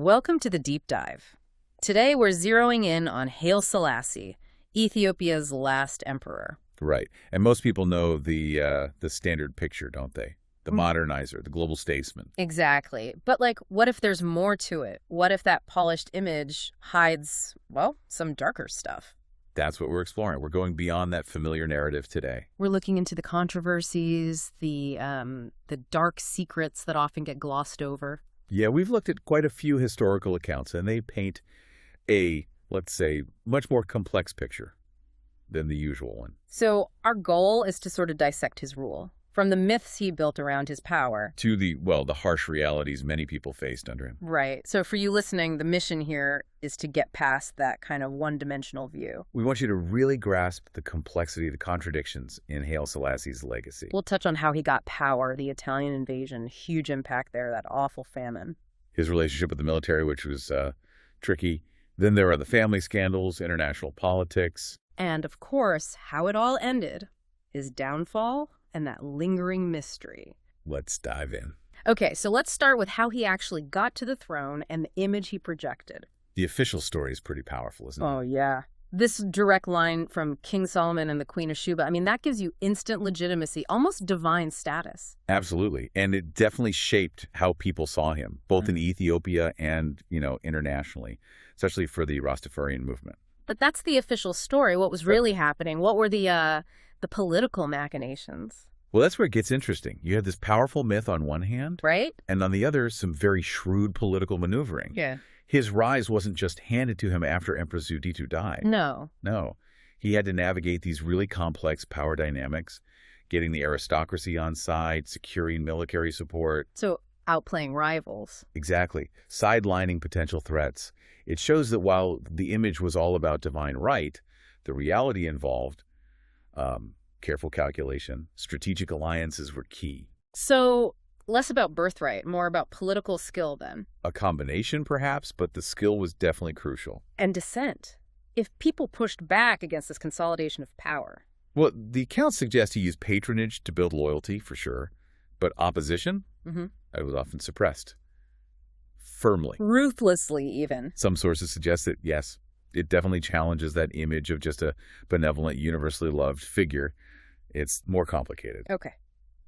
Welcome to the Deep Dive. Today we're zeroing in on Haile Selassie, Ethiopia's last emperor. Right. And most people know the standard picture, don't they? The modernizer, the global statesman. Exactly. But what if there's more to it? What if that polished image hides, well, some darker stuff? That's what we're exploring. We're going beyond that familiar narrative today. We're looking into the controversies, the dark secrets that often get glossed over. Yeah, we've looked at quite a few historical accounts, and they paint a, let's say, much more complex picture than the usual one. So our goal is to sort of dissect his rule, from the myths he built around his power to the harsh realities many people faced under him. Right. So for you listening, the mission here is to get past that kind of one-dimensional view. We want you to really grasp the complexity, the contradictions in Haile Selassie's legacy. We'll touch on how he got power, the Italian invasion, huge impact there, that awful famine. His relationship with the military, which was tricky. Then there are the family scandals, international politics. And, of course, how it all ended, his downfall and that lingering mystery. Let's dive in. Okay, so let's start with how he actually got to the throne and the image he projected. The official story is pretty powerful, isn't it? Oh, yeah. This direct line from King Solomon and the Queen of Sheba, that gives you instant legitimacy, almost divine status. Absolutely. And it definitely shaped how people saw him, both in Ethiopia and, internationally, especially for the Rastafarian movement. But that's the official story. What was really happening? What were the political machinations? Well, that's where it gets interesting. You have this powerful myth on one hand, right? And on the other, some very shrewd political maneuvering. Yeah. His rise wasn't just handed to him after Empress Zuditu died. No. He had to navigate these really complex power dynamics, getting the aristocracy on side, securing military support. So outplaying rivals. Exactly. Sidelining potential threats. It shows that while the image was all about divine right, the reality involved careful calculation. Strategic alliances were key. So less about birthright, more about political skill then. A combination, perhaps, but the skill was definitely crucial. And dissent. If people pushed back against this consolidation of power. Well, the accounts suggest he used patronage to build loyalty, for sure. But opposition? It was often suppressed. Firmly. Ruthlessly, even. Some sources suggest that, yes, it definitely challenges that image of just a benevolent, universally loved figure. It's more complicated. Okay.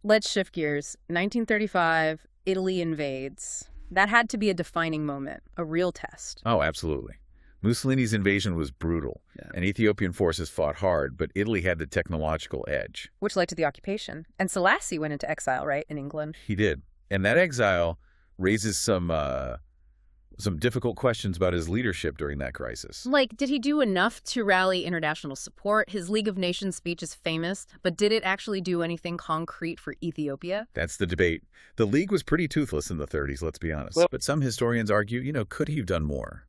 Let's shift gears. 1935, Italy invades. That had to be a defining moment, a real test. Oh, absolutely. Mussolini's invasion was brutal, and Ethiopian forces fought hard, but Italy had the technological edge. Which led to the occupation. And Selassie went into exile, right, in England? He did. And that exile raises some difficult questions about his leadership during that crisis. Did he do enough to rally international support? His League of Nations speech is famous, but did it actually do anything concrete for Ethiopia? That's the debate. The League was pretty toothless in the 30s, let's be honest. But some historians argue, could he have done more?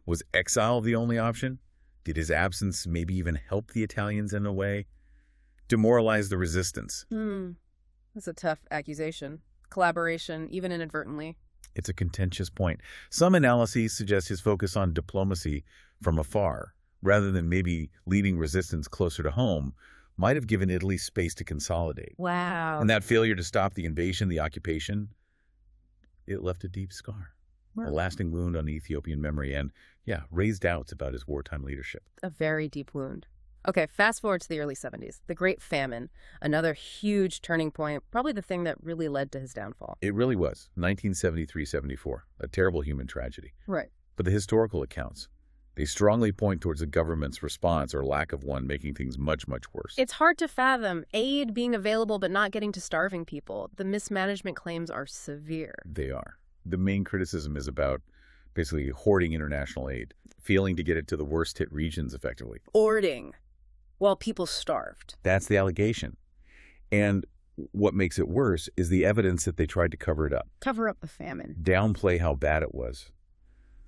Was exile the only option? Did his absence maybe even help the Italians in a way? Demoralize the resistance? That's a tough accusation. Collaboration, even inadvertently. It's a contentious point. Some analyses suggest his focus on diplomacy from afar, rather than maybe leading resistance closer to home, might have given Italy space to consolidate. Wow. And that failure to stop the invasion, the occupation, it left a deep scar, a lasting wound on Ethiopian memory, and, raised doubts about his wartime leadership. A very deep wound. Okay, fast forward to the early 70s. The Great Famine, another huge turning point, probably the thing that really led to his downfall. It really was. 1973-74, a terrible human tragedy. Right. But the historical accounts, they strongly point towards the government's response or lack of one, making things much, much worse. It's hard to fathom. Aid being available but not getting to starving people. The mismanagement claims are severe. They are. The main criticism is about basically hoarding international aid, failing to get it to the worst-hit regions effectively. Hoarding. While people starved. That's the allegation. And what makes it worse is the evidence that they tried to cover it up. Cover up the famine. Downplay how bad it was.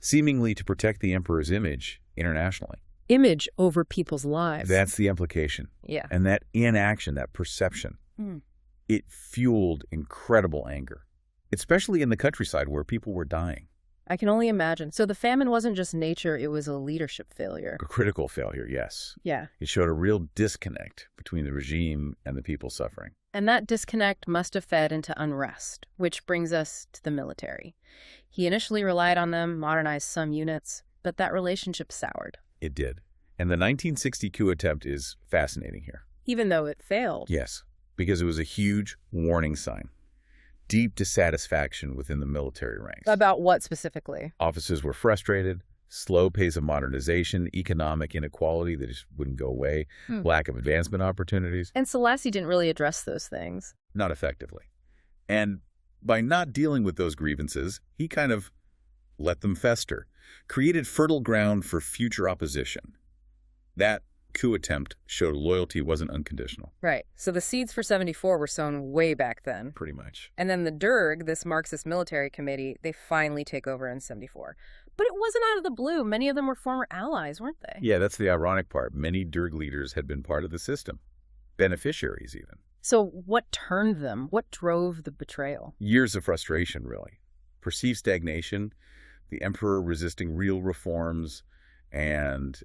Seemingly to protect the emperor's image internationally. Image over people's lives. That's the implication. Yeah. And that inaction, that perception, it fueled incredible anger, especially in the countryside where people were dying. I can only imagine. So the famine wasn't just nature, it was a leadership failure. A critical failure, yes. Yeah. It showed a real disconnect between the regime and the people suffering. And that disconnect must have fed into unrest, which brings us to the military. He initially relied on them, modernized some units, but that relationship soured. It did. And the 1960 coup attempt is fascinating here. Even though it failed. Yes, because it was a huge warning sign. Deep dissatisfaction within the military ranks. About what specifically? Officers were frustrated, slow pace of modernization, economic inequality that just wouldn't go away, lack of advancement opportunities. And Selassie didn't really address those things. Not effectively. And by not dealing with those grievances, he kind of let them fester, created fertile ground for future opposition. That coup attempt showed loyalty wasn't unconditional. Right. So the seeds for 74 were sown way back then. Pretty much. And then the Derg, this Marxist military committee, they finally take over in 74. But it wasn't out of the blue. Many of them were former allies, weren't they? Yeah, that's the ironic part. Many Derg leaders had been part of the system. Beneficiaries, even. So what turned them? What drove the betrayal? Years of frustration, really. Perceived stagnation, the emperor resisting real reforms, and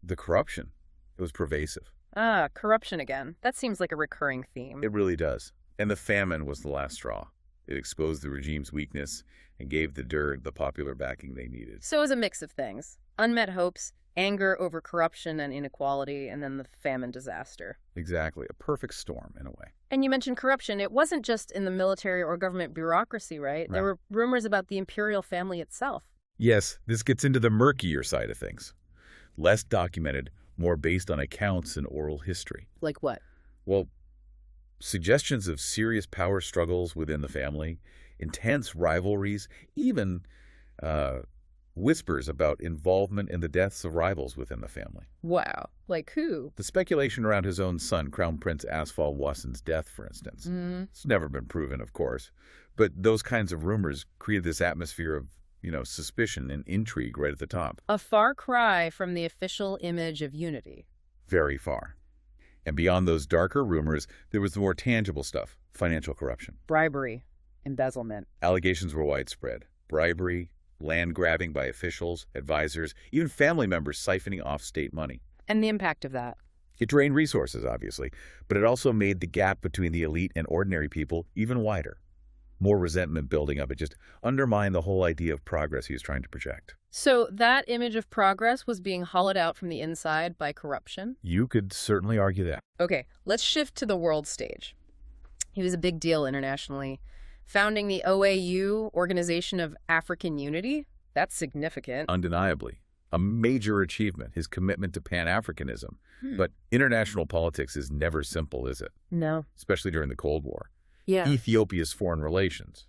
the corruption. It was pervasive. Ah, corruption again. That seems like a recurring theme. It really does. And the famine was the last straw. It exposed the regime's weakness and gave the Derg the popular backing they needed. So it was a mix of things. Unmet hopes, anger over corruption and inequality, and then the famine disaster. Exactly. A perfect storm, in a way. And you mentioned corruption. It wasn't just in the military or government bureaucracy, right? There were rumors about the imperial family itself. Yes, this gets into the murkier side of things. Less documented, more based on accounts and oral history. Like what? Well, suggestions of serious power struggles within the family, intense rivalries, even whispers about involvement in the deaths of rivals within the family. Wow. Like who? The speculation around his own son, Crown Prince Asfal Wasson's death, for instance. It's never been proven, of course. But those kinds of rumors created this atmosphere of suspicion and intrigue right at the top. A far cry from the official image of unity. Very far. And beyond those darker rumors, there was the more tangible stuff, financial corruption. Bribery, embezzlement. Allegations were widespread. Bribery, land grabbing by officials, advisors, even family members siphoning off state money. And the impact of that? It drained resources, obviously, but it also made the gap between the elite and ordinary people even wider. More resentment building up. It just undermined the whole idea of progress he was trying to project. So that image of progress was being hollowed out from the inside by corruption? You could certainly argue that. Okay, let's shift to the world stage. He was a big deal internationally. Founding the OAU, Organization of African Unity, that's significant. Undeniably. A major achievement, his commitment to Pan-Africanism. But international politics is never simple, is it? No. Especially during the Cold War. Yeah. Ethiopia's foreign relations.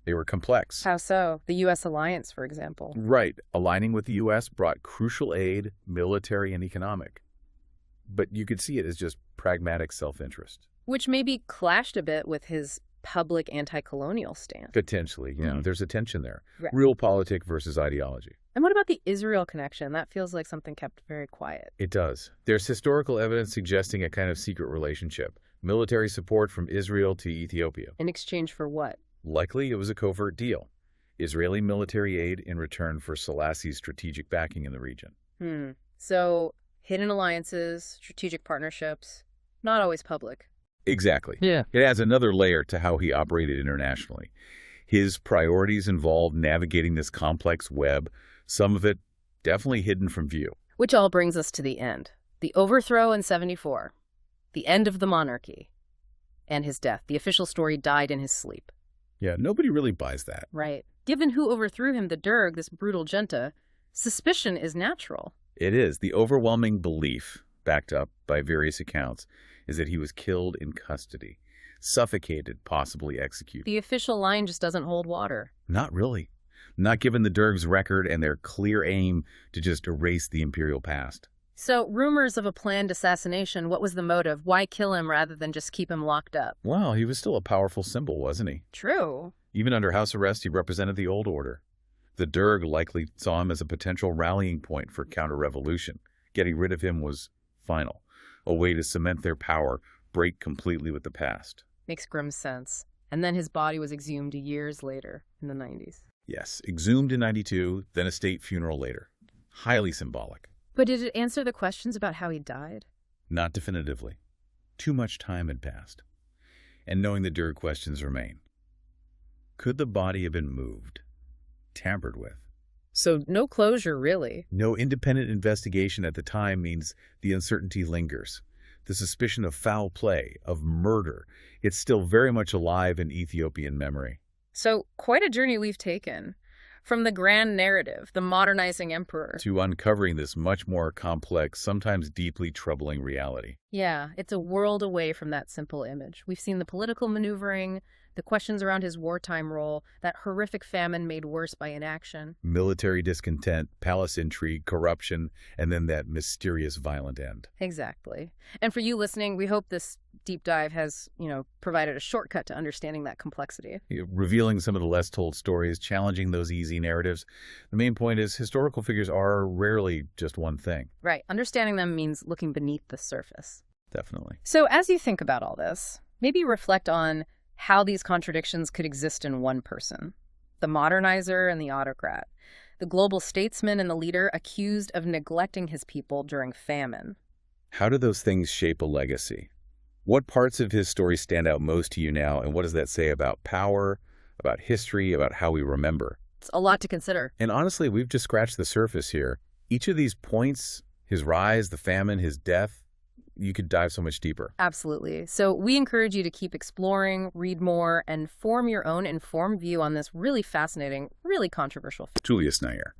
They were complex. How so? The U.S. alliance, for example. Right. Aligning with the U.S. brought crucial aid, military and economic. But you could see it as just pragmatic self-interest. Which maybe clashed a bit with his public anti-colonial stance. Potentially, there's a tension there. Right. Real politic versus ideology. And what about the Israel connection? That feels like something kept very quiet. It does. There's historical evidence suggesting a kind of secret relationship. Military support from Israel to Ethiopia. In exchange for what? Likely it was a covert deal. Israeli military aid in return for Selassie's strategic backing in the region. So, hidden alliances, strategic partnerships, not always public. Exactly. Yeah. It adds another layer to how he operated internationally. His priorities involved navigating this complex web, some of it definitely hidden from view. Which all brings us to the end. The overthrow in 74. The end of the monarchy. And his death. The official story died in his sleep. Yeah, nobody really buys that. Right. Given who overthrew him, the Derg, this brutal junta, suspicion is natural. It is. The overwhelming belief, backed up by various accounts, is that he was killed in custody, suffocated, possibly executed. The official line just doesn't hold water. Not really. Not given the Derg's record and their clear aim to just erase the imperial past. So, rumors of a planned assassination, what was the motive? Why kill him rather than just keep him locked up? Well, he was still a powerful symbol, wasn't he? True. Even under house arrest, he represented the old order. The Derg likely saw him as a potential rallying point for counter-revolution. Getting rid of him was final, a way to cement their power, break completely with the past. Makes grim sense. And then his body was exhumed years later, in the 90s. Yes, exhumed in 92, then a state funeral later. Highly symbolic. But did it answer the questions about how he died? Not definitively. Too much time had passed. And knowing the dear questions remain. Could the body have been moved, tampered with? So no closure, really. No independent investigation at the time means the uncertainty lingers. The suspicion of foul play, of murder, it's still very much alive in Ethiopian memory. So quite a journey we've taken. From the grand narrative, the modernizing emperor, to uncovering this much more complex, sometimes deeply troubling reality. Yeah, it's a world away from that simple image. We've seen the political maneuvering, the questions around his wartime role, that horrific famine made worse by inaction. Military discontent, palace intrigue, corruption, and then that mysterious violent end. Exactly. And for you listening, we hope this deep dive has, provided a shortcut to understanding that complexity. Revealing some of the less told stories, challenging those easy narratives. The main point is historical figures are rarely just one thing. Right. Understanding them means looking beneath the surface. Definitely. So as you think about all this, maybe reflect on how these contradictions could exist in one person. The modernizer and the autocrat. The global statesman and the leader accused of neglecting his people during famine. How do those things shape a legacy? What parts of his story stand out most to you now, and what does that say about power, about history, about how we remember? It's a lot to consider. And honestly, we've just scratched the surface here. Each of these points, his rise, the famine, his death, you could dive so much deeper. Absolutely. So we encourage you to keep exploring, read more, and form your own informed view on this really fascinating, really controversial. Julius Nyerere,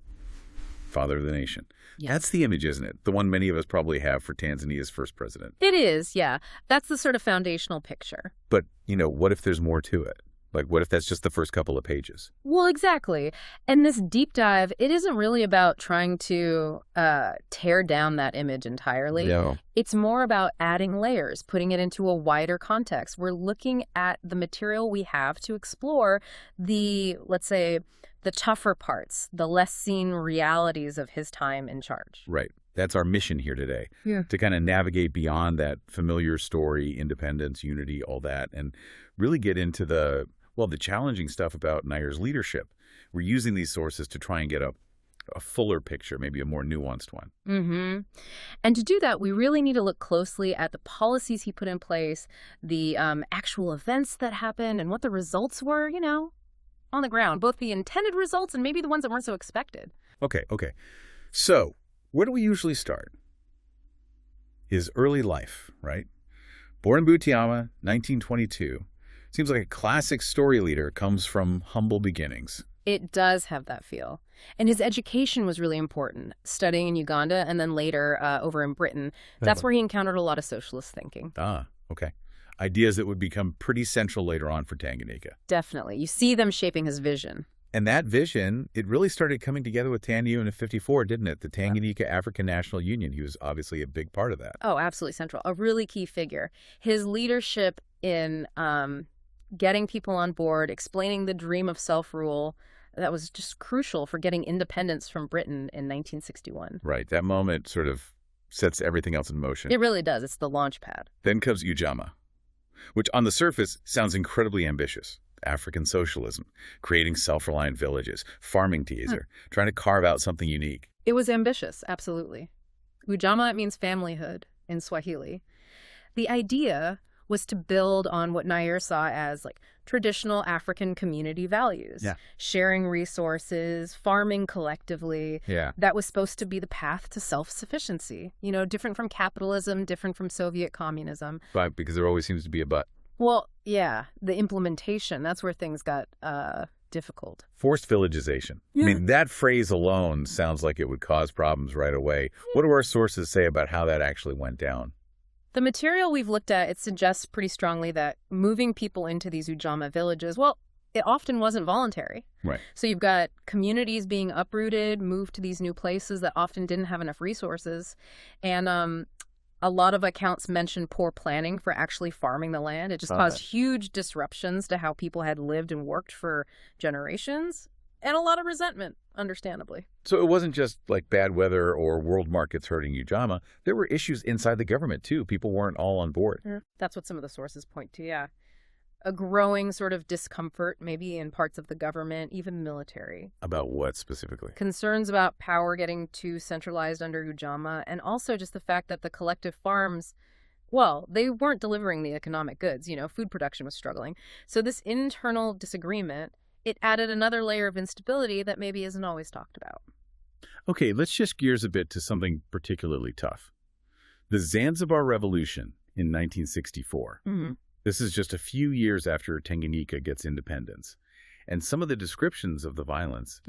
father of the nation. Yes. That's the image, isn't it? The one many of us probably have for Tanzania's first president. It is, yeah. That's the sort of foundational picture. But, what if there's more to it? Like, what if that's just the first couple of pages? Well, exactly. And this deep dive, it isn't really about trying to tear down that image entirely. No. It's more about adding layers, putting it into a wider context. We're looking at the material we have to explore the, let's say, the tougher parts, the less seen realities of his time in charge. Right. That's our mission here today, to kind of navigate beyond that familiar story, independence, unity, all that, and really get into the challenging stuff about Nyerere's leadership. We're using these sources to try and get a fuller picture, maybe a more nuanced one. Mm-hmm. And to do that, we really need to look closely at the policies he put in place, the actual events that happened, and what the results were, on the ground, both the intended results and maybe the ones that weren't so expected. Okay. So, where do we usually start? His early life, right? Born in Butiama, 1922. Seems like a classic story leader, comes from humble beginnings. It does have that feel. And his education was really important, studying in Uganda and then later over in Britain. That's where he encountered a lot of socialist thinking. Ah, okay. Ideas that would become pretty central later on for Tanganyika. Definitely. You see them shaping his vision. And that vision, it really started coming together with TANU in 1954, didn't it? The Tanganyika African National Union. He was obviously a big part of that. Oh, absolutely central. A really key figure. His leadership in getting people on board, explaining the dream of self-rule, that was just crucial for getting independence from Britain in 1961. Right. That moment sort of sets everything else in motion. It really does. It's the launch pad. Then comes Ujamaa, which on the surface sounds incredibly ambitious. African socialism, creating self-reliant villages, farming together, trying to carve out something unique. It was ambitious, absolutely. Ujamaa, it means familyhood in Swahili. The idea was to build on what Nyerere saw as traditional African community values. Yeah. Sharing resources, farming collectively. Yeah. That was supposed to be the path to self-sufficiency. Different from capitalism, different from Soviet communism. Right, because there always seems to be a but. Well, yeah, the implementation, that's where things got difficult. Forced villagization. Yeah. I mean, that phrase alone sounds like it would cause problems right away. What do our sources say about how that actually went down? The material we've looked at, it suggests pretty strongly that moving people into these Ujamaa villages, it often wasn't voluntary. Right. So you've got communities being uprooted, moved to these new places that often didn't have enough resources. And a lot of accounts mention poor planning for actually farming the land. It just caused huge disruptions to how people had lived and worked for generations. And a lot of resentment, understandably. So it wasn't just like bad weather or world markets hurting Ujamaa. There were issues inside the government, too. People weren't all on board. That's what some of the sources point to, yeah. A growing sort of discomfort, maybe in parts of the government, even the military. About what specifically? Concerns about power getting too centralized under Ujamaa, and also just the fact that the collective farms Well, they weren't delivering the economic goods. Food production was struggling. So this internal disagreement, it added another layer of instability that maybe isn't always talked about. Okay, let's shift gears a bit to something particularly tough. The Zanzibar Revolution in 1964. Mm-hmm. This is just a few years after Tanganyika gets independence. And some of the descriptions of the violence,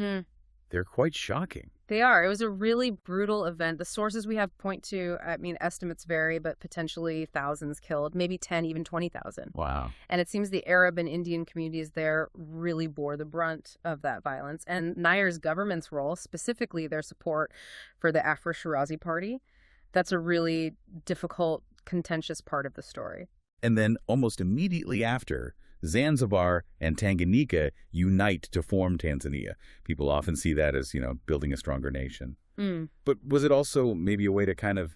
they're quite shocking. They are. It was a really brutal event. The sources we have point to, estimates vary, but potentially thousands killed, maybe 10, even 20,000. Wow. And it seems the Arab and Indian communities there really bore the brunt of that violence. And Nair's government's role, specifically their support for the Afro-Shirazi Party, that's a really difficult, contentious part of the story. And then almost immediately after, Zanzibar and Tanganyika unite to form Tanzania. People often see that as, building a stronger nation. But was it also maybe a way to kind of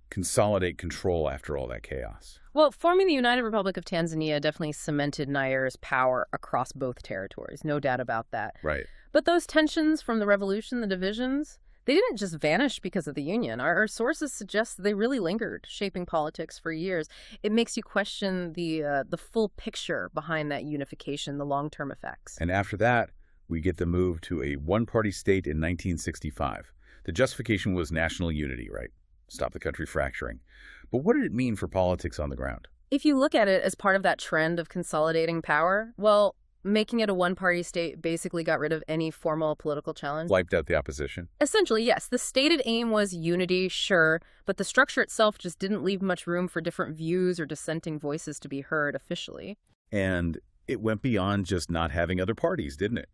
consolidate control after all that chaos? Well, forming the United Republic of Tanzania definitely cemented Nair's power across both territories. No doubt about that. Right. But those tensions from the revolution, the divisions, they didn't just vanish because of the Union. Our sources suggest they really lingered, shaping politics for years. It makes you question the full picture behind that unification, the long-term effects. And after that, we get the move to a one-party state in 1965. The justification was national unity, right? Stop the country fracturing. But what did it mean for politics on the ground? If you look at it as part of that trend of consolidating power, well, making it a one-party state basically got rid of any formal political challenge. Wiped out the opposition? Essentially, yes. The stated aim was unity, sure, but the structure itself just didn't leave much room for different views or dissenting voices to be heard officially. And it went beyond just not having other parties, didn't it?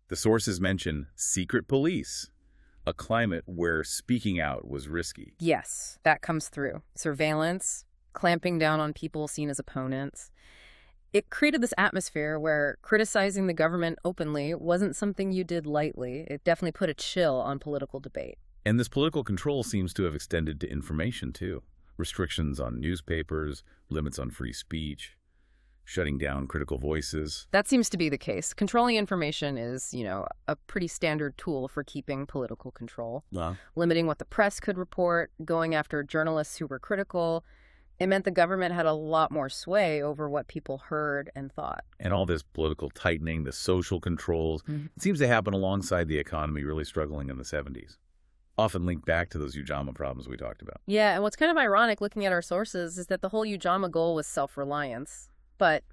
The sources mention secret police, a climate where speaking out was risky. Yes, that comes through. Surveillance, clamping down on people seen as opponents. It created this atmosphere where criticizing the government openly wasn't something you did lightly. It definitely put a chill on political debate. And this political control seems to have extended to information, too. Restrictions on newspapers, limits on free speech, shutting down critical voices. That seems to be the case. Controlling information is, a pretty standard tool for keeping political control. Limiting what the press could report, going after journalists who were critical. It meant the government had a lot more sway over what people heard and thought. And all this political tightening, the social controls, it seems to happen alongside the economy really struggling in the 70s. Often linked back to those Ujamaa problems we talked about. Yeah, and what's kind of ironic looking at our sources is that the whole Ujamaa goal was self-reliance. But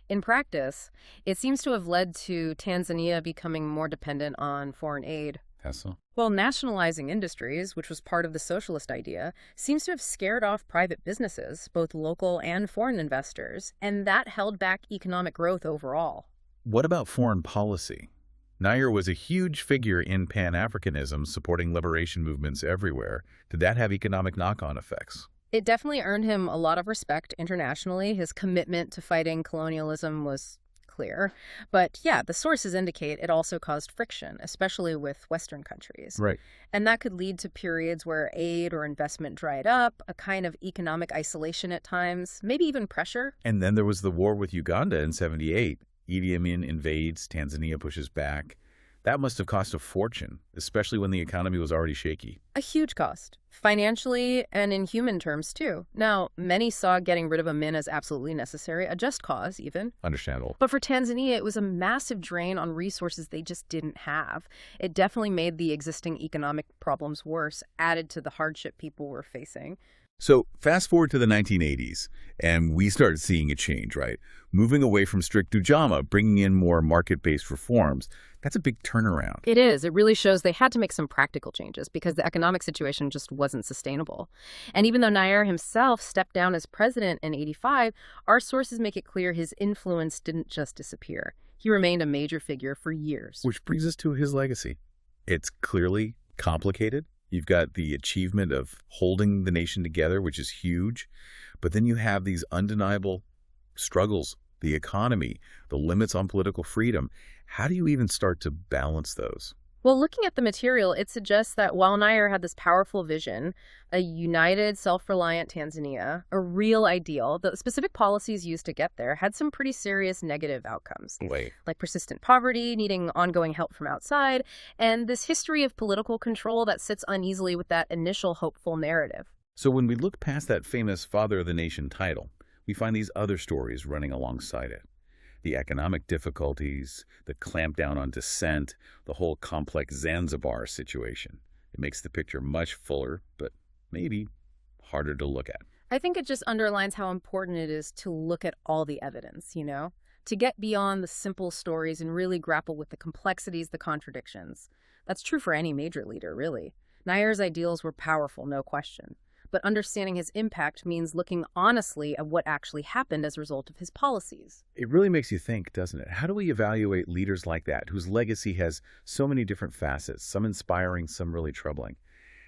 in practice, it seems to have led to Tanzania becoming more dependent on foreign aid. That's so? Well, nationalizing industries, which was part of the socialist idea, seems to have scared off private businesses, both local and foreign investors, and that held back economic growth overall. What about foreign policy? Nair was a huge figure in Pan-Africanism, supporting liberation movements everywhere. Did that have economic knock-on effects? It definitely earned him a lot of respect internationally. His commitment to fighting colonialism was clear. But yeah, the sources indicate it also caused friction, especially with Western countries. Right. And that could lead to periods where aid or investment dried up, a kind of economic isolation at times, maybe even pressure. And then there was the war with Uganda in '78. Idi Amin invades, Tanzania pushes back. That must have cost a fortune, especially when the economy was already shaky. A huge cost, financially and in human terms, too. Now, many saw getting rid of Amin as absolutely necessary, a just cause, even. Understandable. But for Tanzania, it was a massive drain on resources they just didn't have. It definitely made the existing economic problems worse, added to the hardship people were facing. So fast forward to the 1980s, and we started seeing a change, right? Moving away from strict Ujamaa, bringing in more market-based reforms. That's a big turnaround. It is. It really shows they had to make some practical changes because the economic situation just wasn't sustainable. And even though Nair himself stepped down as president in '85, our sources make it clear his influence didn't just disappear. He remained a major figure for years. Which brings us to his legacy. It's clearly complicated. You've got the achievement of holding the nation together, which is huge. But then you have these undeniable struggles, the economy, the limits on political freedom. How do you even start to balance those? Well, looking at the material, it suggests that while Nair had this powerful vision, a united, self-reliant Tanzania, a real ideal, the specific policies used to get there had some pretty serious negative outcomes. Like persistent poverty, needing ongoing help from outside, and this history of political control that sits uneasily with that initial hopeful narrative. So when we look past that famous Father of the Nation title, we find these other stories running alongside it. The economic difficulties, the clampdown on dissent, the whole complex Zanzibar situation. It makes the picture much fuller, but maybe harder to look at. I think it just underlines how important it is to look at all the evidence, to get beyond the simple stories and really grapple with the complexities, the contradictions. That's true for any major leader, really. Nayer's ideals were powerful, no question. But understanding his impact means looking honestly at what actually happened as a result of his policies. It really makes you think, doesn't it? How do we evaluate leaders like that, whose legacy has so many different facets, some inspiring, some really troubling?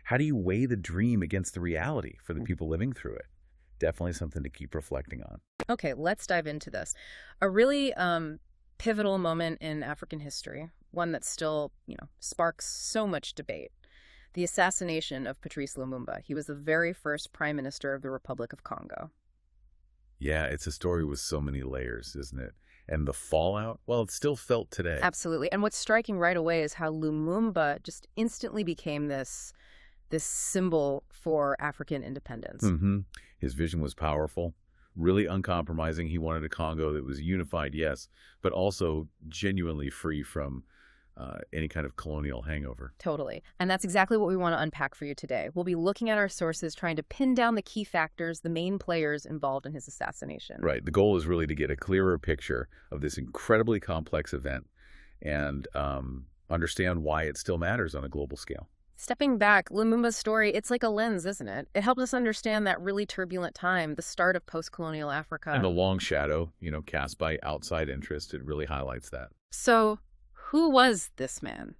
How do you weigh the dream against the reality for the people living through it? Definitely something to keep reflecting on. Okay, let's dive into this. A really pivotal moment in African history, one that still, sparks so much debate. The assassination of Patrice Lumumba. He was the very first prime minister of the Republic of Congo. Yeah, it's a story with so many layers, isn't it? And the fallout, well, it's still felt today. Absolutely. And what's striking right away is how Lumumba just instantly became this symbol for African independence. His vision was powerful, really uncompromising. He wanted a Congo that was unified, yes, but also genuinely free from any kind of colonial hangover. Totally. And that's exactly what we want to unpack for you today. We'll be looking at our sources, trying to pin down the key factors, the main players involved in his assassination. Right. The goal is really to get a clearer picture of this incredibly complex event and understand why it still matters on a global scale. Stepping back, Lumumba's story, it's like a lens, isn't it? It helps us understand that really turbulent time, the start of post-colonial Africa. And the long shadow, cast by outside interest, it really highlights that. So, who was this man?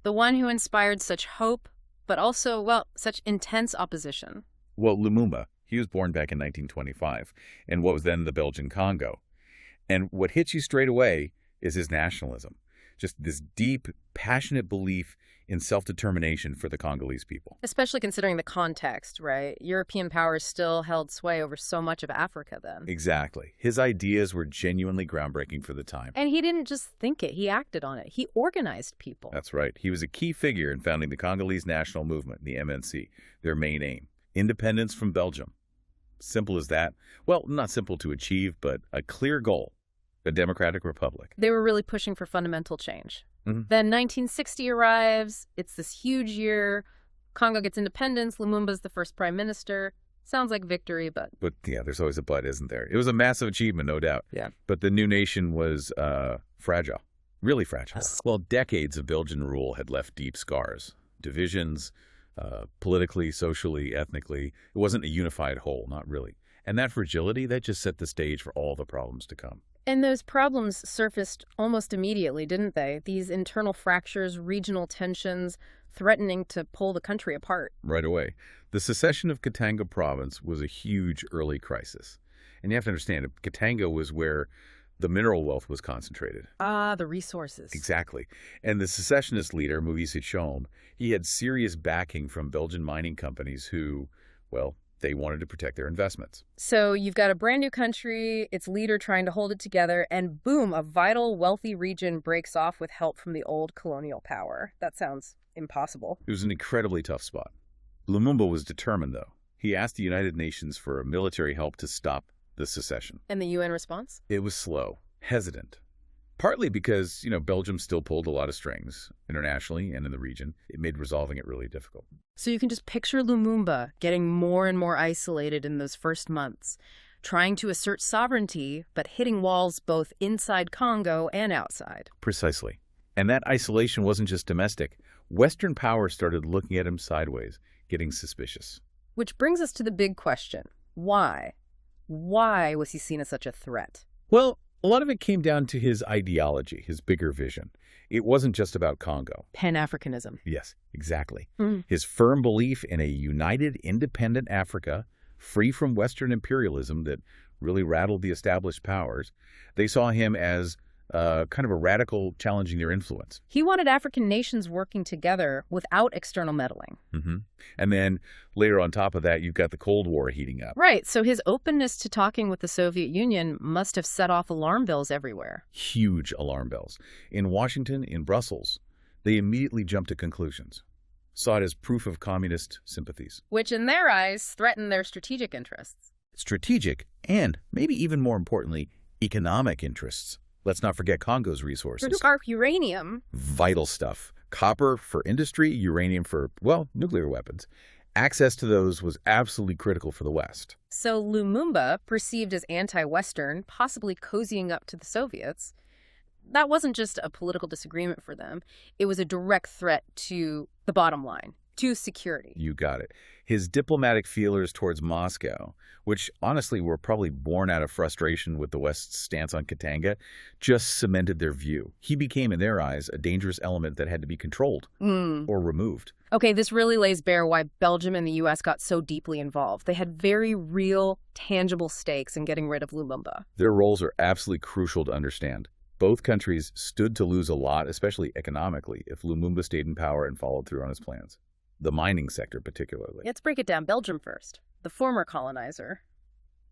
The one who inspired such hope, but also, such intense opposition. Well, Lumumba, he was born back in 1925 in what was then the Belgian Congo. And what hits you straight away is his nationalism. Just this deep, passionate belief in self-determination for the Congolese people. Especially considering the context, right? European powers still held sway over so much of Africa then. Exactly. His ideas were genuinely groundbreaking for the time. And he didn't just think it, he acted on it. He organized people. That's right. He was a key figure in founding the Congolese National Movement, the MNC, their main aim. Independence from Belgium. Simple as that. Well, not simple to achieve, but a clear goal. A democratic republic. They were really pushing for fundamental change. Then 1960 arrives. It's this huge year. Congo gets independence. Lumumba's the first prime minister. Sounds like victory, but... But yeah, there's always a but, isn't there? It was a massive achievement, no doubt. Yeah. But the new nation was fragile. Really fragile. Well, decades of Belgian rule had left deep scars. Divisions, politically, socially, ethnically. It wasn't a unified whole, not really. And that fragility, that just set the stage for all the problems to come. And those problems surfaced almost immediately, didn't they? These internal fractures, regional tensions, threatening to pull the country apart. Right away. The secession of Katanga province was a huge early crisis. And you have to understand, Katanga was where the mineral wealth was concentrated. Ah, the resources. Exactly. And the secessionist leader, Moise Tshombe, he had serious backing from Belgian mining companies who, they wanted to protect their investments. So you've got a brand new country, its leader trying to hold it together, and boom, a vital, wealthy region breaks off with help from the old colonial power. That sounds impossible. It was an incredibly tough spot. Lumumba was determined, though. He asked the United Nations for military help to stop the secession. And the UN response? It was slow, hesitant. Partly because, Belgium still pulled a lot of strings internationally and in the region. It made resolving it really difficult. So you can just picture Lumumba getting more and more isolated in those first months, trying to assert sovereignty, but hitting walls both inside Congo and outside. Precisely. And that isolation wasn't just domestic. Western powers started looking at him sideways, getting suspicious. Which brings us to the big question. Why? Why was he seen as such a threat? Well, a lot of it came down to his ideology, his bigger vision. It wasn't just about Congo. Pan-Africanism. Yes, exactly. His firm belief in a united, independent Africa, free from Western imperialism that really rattled the established powers. They saw him as kind of a radical challenging their influence. He wanted African nations working together without external meddling. And then later on top of that, you've got the Cold War heating up. Right. So his openness to talking with the Soviet Union must have set off alarm bells everywhere. Huge alarm bells. In Washington, in Brussels, they immediately jumped to conclusions. saw it as proof of communist sympathies. Which in their eyes threatened their strategic interests. Strategic and, maybe even more importantly, economic interests. Let's not forget Congo's resources. Uranium. Vital stuff. Copper for industry, uranium for, well, nuclear weapons. Access to those was absolutely critical for the West. So Lumumba, perceived as anti-Western, possibly cozying up to the Soviets, that wasn't just a political disagreement for them. It was a direct threat to the bottom line, to security. You got it. His diplomatic feelers towards Moscow, which honestly were probably born out of frustration with the West's stance on Katanga, just cemented their view. He became, in their eyes, a dangerous element that had to be controlled or removed. Okay, this really lays bare why Belgium and the U.S. got so deeply involved. They had very real, tangible stakes in getting rid of Lumumba. Their roles are absolutely crucial to understand. Both countries stood to lose a lot, especially economically, if Lumumba stayed in power and followed through on his plans. The mining sector particularly. Let's break it down. Belgium first. The former colonizer.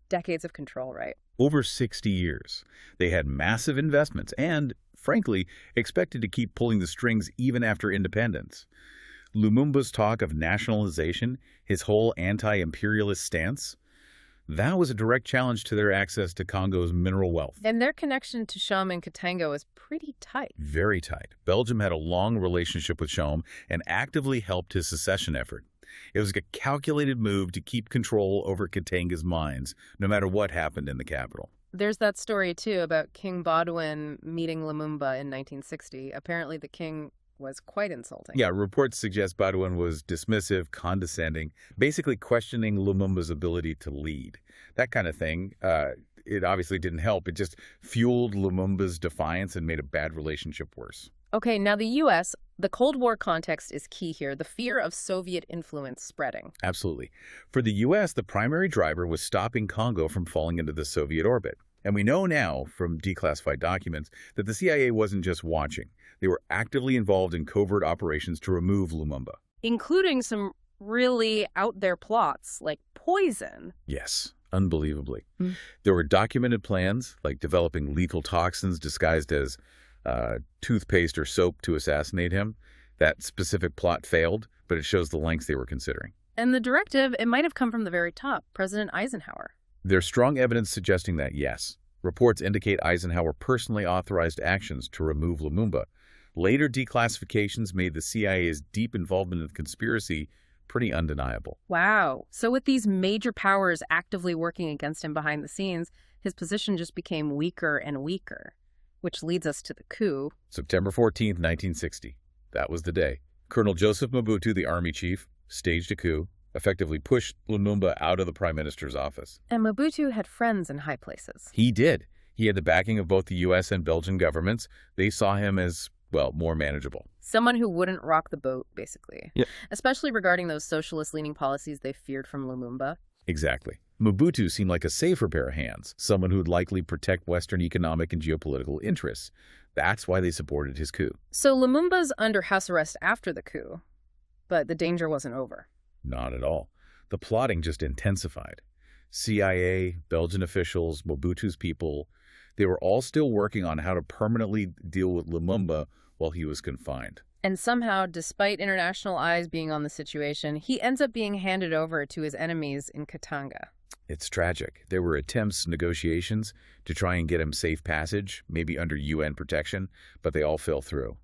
Decades of control, right? Over 60 years. They had massive investments and, frankly, expected to keep pulling the strings even after independence. Lumumba's talk of nationalization, his whole anti-imperialist stance, that was a direct challenge to their access to Congo's mineral wealth. And their connection to CHOM and Katanga was pretty tight. Very tight. Belgium had a long relationship with CHOM and actively helped his secession effort. It was a calculated move to keep control over Katanga's mines, no matter what happened in the capital. There's that story, too, about King Baudouin meeting Lumumba in 1960. Apparently, the king was quite insulting. Yeah, reports suggest Baudouin was dismissive, condescending, basically questioning Lumumba's ability to lead. That kind of thing. It obviously didn't help. It just fueled Lumumba's defiance and made a bad relationship worse. Okay, now the U.S., the Cold War context is key here. The fear of Soviet influence spreading. Absolutely. For the U.S., the primary driver was stopping Congo from falling into the Soviet orbit. And we know now from declassified documents that the CIA wasn't just watching. They were actively involved in covert operations to remove Lumumba. Including some really out-there plots, like poison. Yes, unbelievably. There were documented plans, like developing lethal toxins disguised as toothpaste or soap to assassinate him. That specific plot failed, but it shows the lengths they were considering. And the directive, it might have come from the very top, President Eisenhower. There's strong evidence suggesting that, yes. Reports indicate Eisenhower personally authorized actions to remove Lumumba. Later declassifications made the CIA's deep involvement in the conspiracy pretty undeniable. Wow. So with these major powers actively working against him behind the scenes, his position just became weaker and weaker, which leads us to the coup. September 14th, 1960. That was the day. Colonel Joseph Mobutu, the army chief, staged a coup, effectively pushed Lumumba out of the prime minister's office. And Mobutu had friends in high places. He did. He had the backing of both the U.S. and Belgian governments. They saw him as, well, more manageable. Someone who wouldn't rock the boat, basically. Yeah. Especially regarding those socialist-leaning policies they feared from Lumumba. Exactly. Mobutu seemed like a safer pair of hands, someone who would likely protect Western economic and geopolitical interests. That's why they supported his coup. So Lumumba's under house arrest after the coup, but the danger wasn't over. Not at all. The plotting just intensified. CIA, Belgian officials, Mobutu's people, they were all still working on how to permanently deal with Lumumba while he was confined. And somehow, despite international eyes being on the situation, he ends up being handed over to his enemies in Katanga. It's tragic. There were attempts, negotiations to try and get him safe passage, maybe under UN protection, but they all fell through.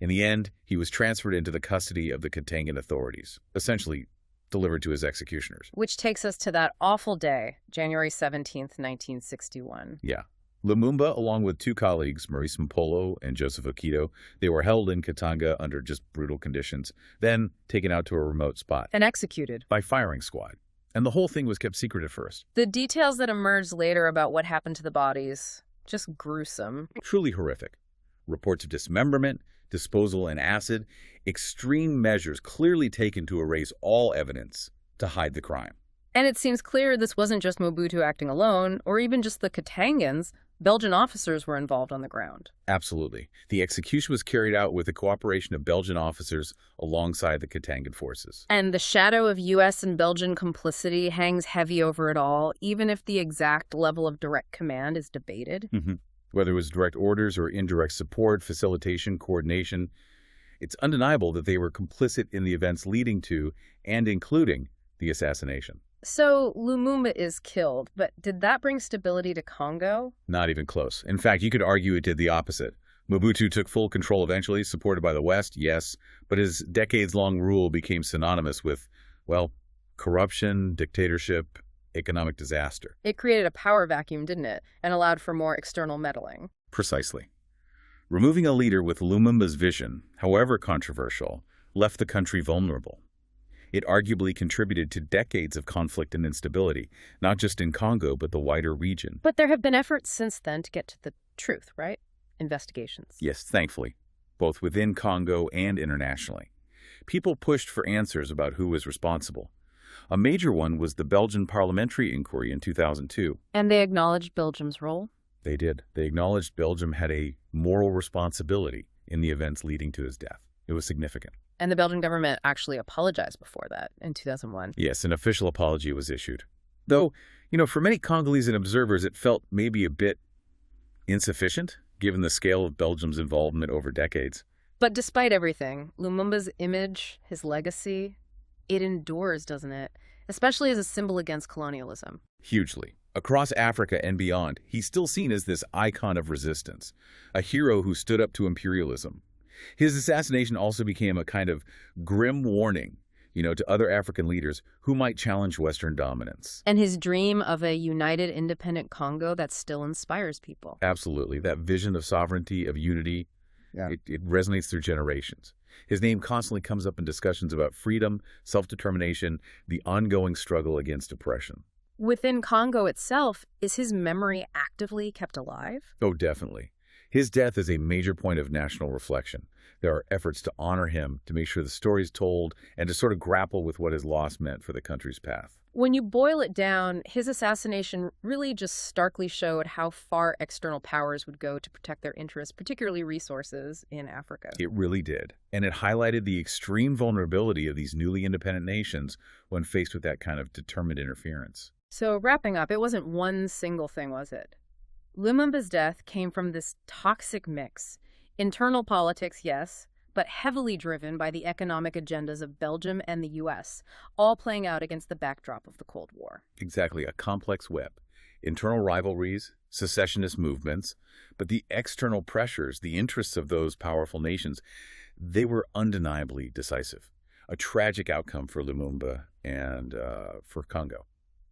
In the end, he was transferred into the custody of the Katangan authorities, essentially delivered to his executioners. Which takes us to that awful day, January 17th, 1961. Yeah. Lumumba, along with two colleagues, Maurice Mpolo and Joseph Okito, they were held in Katanga under just brutal conditions, then taken out to a remote spot. And executed. By firing squad. And the whole thing was kept secret at first. The details that emerged later about what happened to the bodies, just gruesome. Truly horrific. Reports of dismemberment, disposal in acid, extreme measures clearly taken to erase all evidence to hide the crime. And it seems clear this wasn't just Mobutu acting alone, or even just the Katangans. Belgian officers were involved on the ground. Absolutely. The execution was carried out with the cooperation of Belgian officers alongside the Katangan forces. And the shadow of U.S. and Belgian complicity hangs heavy over it all, even if the exact level of direct command is debated. Whether it was direct orders or indirect support, facilitation, coordination, It's undeniable that they were complicit in the events leading to and including the assassination. So Lumumba is killed, but did that bring stability to Congo? Not even close. In fact, you could argue it did the opposite. Mobutu took full control eventually, supported by the West, yes, but his decades-long rule became synonymous with, well, corruption, dictatorship, economic disaster. It created a power vacuum, didn't it? And allowed for more external meddling. Precisely. Removing a leader with Lumumba's vision, however controversial, left the country vulnerable. It arguably contributed to decades of conflict and instability, not just in Congo, but the wider region. But there have been efforts since then to get to the truth, right? Investigations. Yes, thankfully, both within Congo and internationally. People pushed for answers about who was responsible. A major one was the Belgian parliamentary inquiry in 2002. And they acknowledged Belgium's role? They did. They acknowledged Belgium had a moral responsibility in the events leading to his death. It was significant. And the Belgian government actually apologized before that in 2001. Yes, an official apology was issued. Though, for many Congolese and observers, it felt maybe a bit insufficient, given the scale of Belgium's involvement over decades. But despite everything, Lumumba's image, his legacy, it endures, doesn't it? Especially as a symbol against colonialism. Hugely. Across Africa and beyond, he's still seen as this icon of resistance, a hero who stood up to imperialism. His assassination also became a kind of grim warning, to other African leaders who might challenge Western dominance. And his dream of a united, independent Congo that still inspires people. Absolutely. That vision of sovereignty, of unity, it resonates through generations. His name constantly comes up in discussions about freedom, self-determination, the ongoing struggle against oppression. Within Congo itself, is his memory actively kept alive? Oh, definitely. His death is a major point of national reflection. There are efforts to honor him, to make sure the story is told, and to sort of grapple with what his loss meant for the country's path. When you boil it down, his assassination really just starkly showed how far external powers would go to protect their interests, particularly resources in Africa. It really did. And it highlighted the extreme vulnerability of these newly independent nations when faced with that kind of determined interference. So wrapping up, it wasn't one single thing, was it? Lumumba's death came from this toxic mix. Internal politics, yes, but heavily driven by the economic agendas of Belgium and the U.S., all playing out against the backdrop of the Cold War. Exactly, a complex web. Internal rivalries, secessionist movements, but the external pressures, the interests of those powerful nations, they were undeniably decisive. A tragic outcome for Lumumba and for Congo.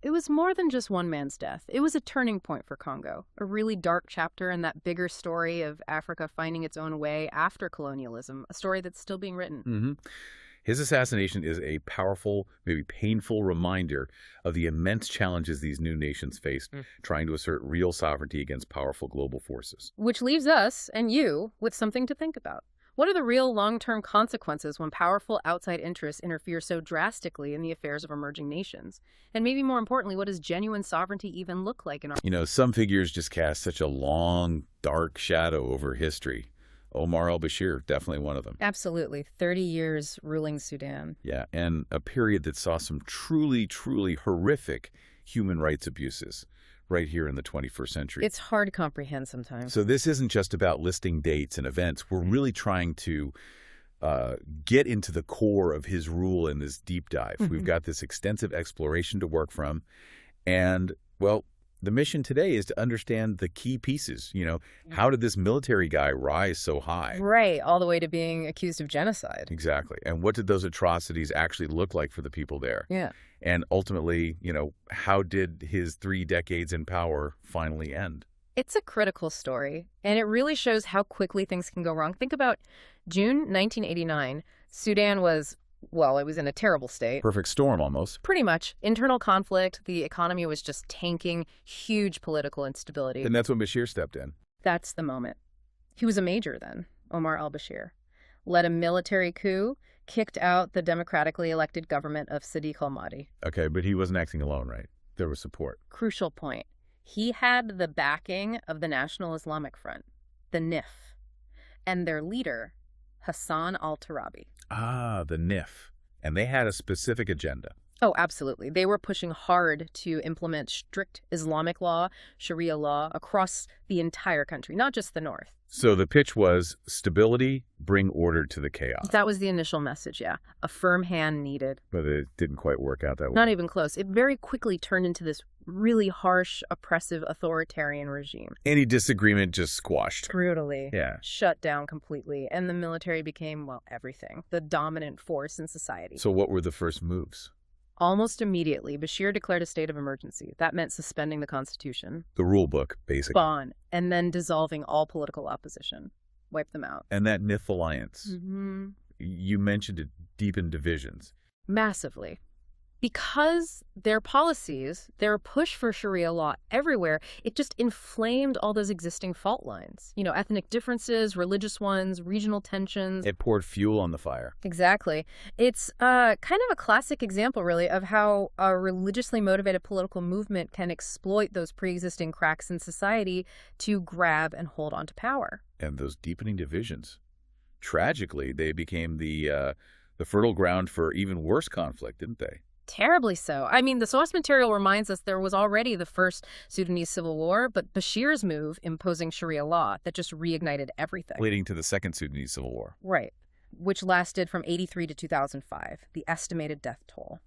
It was more than just one man's death. It was a turning point for Congo, a really dark chapter in that bigger story of Africa finding its own way after colonialism, a story that's still being written. Mm-hmm. His assassination is a powerful, maybe painful reminder of the immense challenges these new nations faced, trying to assert real sovereignty against powerful global forces. Which leaves us, and you, with something to think about. What are the real long-term consequences when powerful outside interests interfere so drastically in the affairs of emerging nations? And maybe more importantly, what does genuine sovereignty even look like in our... Some figures just cast such a long, dark shadow over history. Omar al-Bashir, definitely one of them. Absolutely. 30 years ruling Sudan. Yeah, and a period that saw some truly, truly horrific human rights abuses right here in the 21st century. It's hard to comprehend sometimes. So this isn't just about listing dates and events. We're really trying to get into the core of his rule in this deep dive. We've got this extensive exploration to work from. And, well, the mission today is to understand the key pieces. How did this military guy rise so high? Right, all the way to being accused of genocide. Exactly. And what did those atrocities actually look like for the people there? Yeah. And ultimately, how did his 3 decades in power finally end? It's a critical story, and it really shows how quickly things can go wrong. Think about June 1989. Sudan was, well, it was in a terrible state. Perfect storm, almost. Pretty much. Internal conflict, the economy was just tanking, huge political instability. And that's when Bashir stepped in. That's the moment. He was a major then, Omar al-Bashir. Led a military coup, kicked out the democratically elected government of Sadiq al-Mahdi. Okay, but he wasn't acting alone, right? There was support. Crucial point. He had the backing of the National Islamic Front, the NIF, and their leader, Hassan al-Turabi. Ah, the NIF. And they had a specific agenda. Oh, absolutely. They were pushing hard to implement strict Islamic law, Sharia law, across the entire country, not just the north. So the pitch was stability, bring order to the chaos. That was the initial message, yeah. A firm hand needed. But it didn't quite work out that way. Not even close. It very quickly turned into this really harsh, oppressive, authoritarian regime. Any disagreement just squashed. Brutally. Yeah. Shut down completely. And the military became, well, everything. The dominant force in society. So what were the first moves? Almost immediately, Bashir declared a state of emergency. That meant suspending the constitution. The rule book, basically. Spawn. And then dissolving all political opposition. Wipe them out. And that Nith alliance. Mm-hmm. You mentioned it deepened divisions. Massively. Because their policies, their push for Sharia law everywhere, it just inflamed all those existing fault lines. You know, ethnic differences, religious ones, regional tensions. It poured fuel on the fire. Exactly. It's kind of a classic example, really, of how a religiously motivated political movement can exploit those pre-existing cracks in society to grab and hold on to power. And those deepening divisions, tragically, they became the fertile ground for even worse conflict, didn't they? Terribly so. I mean, the source material reminds us there was already the first Sudanese civil war, but Bashir's move, imposing Sharia law, that just reignited everything. Leading to the Second Sudanese Civil War. Right, which lasted from 83 to 2005, the estimated death toll.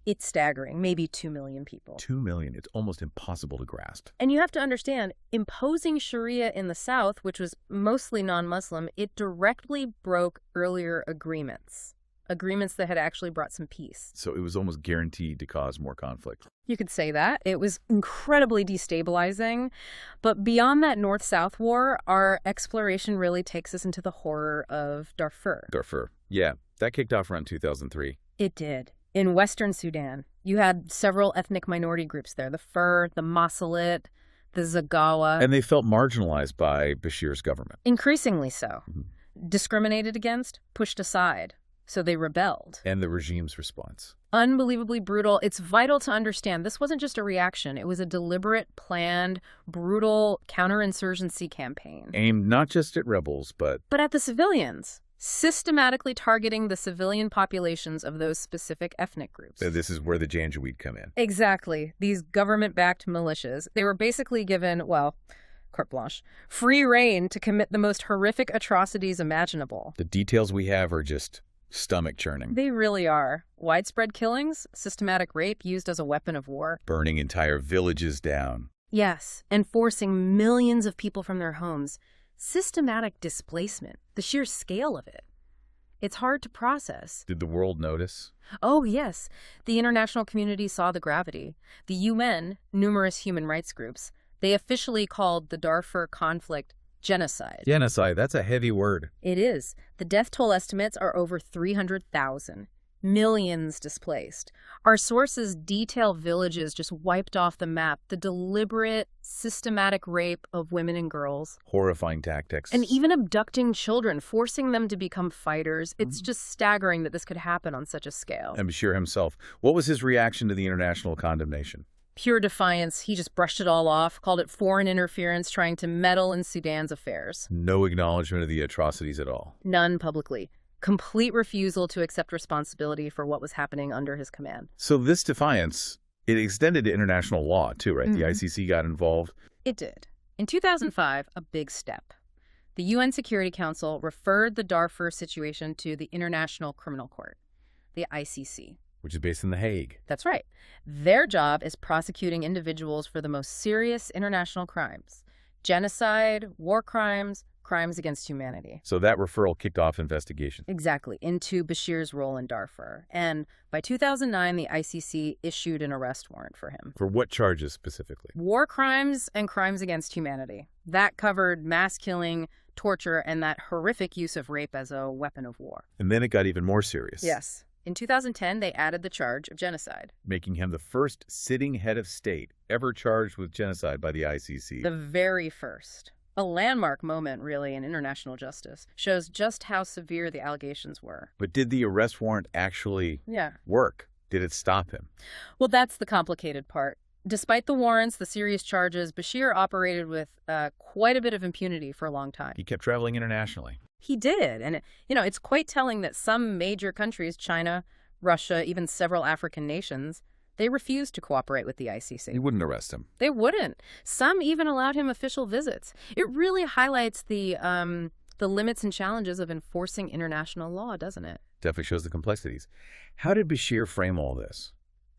It's staggering, maybe 2 million people. 2 million. It's almost impossible to grasp. And you have to understand, imposing Sharia in the South, which was mostly non-Muslim, it directly broke earlier agreements that had actually brought some peace. So it was almost guaranteed to cause more conflict. You could say that. It was incredibly destabilizing. But beyond that North-South war, our exploration really takes us into the horror of Darfur. Darfur. Yeah, that kicked off around 2003. It did. In Western Sudan, you had several ethnic minority groups there. The Fur, the Masalit, the Zagawa. And they felt marginalized by Bashir's government. Increasingly so. Mm-hmm. Discriminated against, pushed aside. So they rebelled. And the regime's response. Unbelievably brutal. It's vital to understand this wasn't just a reaction. It was a deliberate, planned, brutal counterinsurgency campaign. Aimed not just at rebels, but at the civilians. Systematically targeting the civilian populations of those specific ethnic groups. So this is where the Janjaweed come in. Exactly. These government-backed militias. They were basically given, well, carte blanche, free rein to commit the most horrific atrocities imaginable. The details we have are just stomach churning. They really are. Widespread killings, systematic rape used as a weapon of war. Burning entire villages down. Yes, and forcing millions of people from their homes. Systematic displacement, the sheer scale of it. It's hard to process. Did the world notice? Oh, yes. The international community saw the gravity. The UN, numerous human rights groups, they officially called the Darfur conflict genocide. Genocide, that's a heavy word. It is. The death toll estimates are over 300,000. Millions displaced. Our sources detail villages just wiped off the map, the deliberate, systematic rape of women and girls. Horrifying tactics. And even abducting children, forcing them to become fighters. It's just staggering that this could happen on such a scale. And Bashir himself, what was his reaction to the international condemnation? Pure defiance. He just brushed it all off, called it foreign interference, trying to meddle in Sudan's affairs. No acknowledgement of the atrocities at all. None publicly. Complete refusal to accept responsibility for what was happening under his command. So this defiance, it extended to international law too, right? Mm-hmm. The ICC got involved. It did. In 2005, a big step. The UN Security Council referred the Darfur situation to the International Criminal Court, the ICC. Which is based in The Hague. That's right. Their job is prosecuting individuals for the most serious international crimes. Genocide, war crimes, crimes against humanity. So that referral kicked off investigation. Exactly, into Bashir's role in Darfur. And by 2009, the ICC issued an arrest warrant for him. For what charges specifically? War crimes and crimes against humanity. That covered mass killing, torture, and that horrific use of rape as a weapon of war. And then it got even more serious. Yes. In 2010, they added the charge of genocide. Making him the first sitting head of state ever charged with genocide by the ICC. The very first. A landmark moment, really, in international justice. Shows just how severe the allegations were. But did the arrest warrant actually work? Did it stop him? Well, that's the complicated part. Despite the warrants, the serious charges, Bashir operated with quite a bit of impunity for a long time. He kept traveling internationally. He did. And, it's quite telling that some major countries, China, Russia, even several African nations, they refused to cooperate with the ICC. He wouldn't arrest him. They wouldn't. Some even allowed him official visits. It really highlights the limits and challenges of enforcing international law, doesn't it? Definitely shows the complexities. How did Bashir frame all this?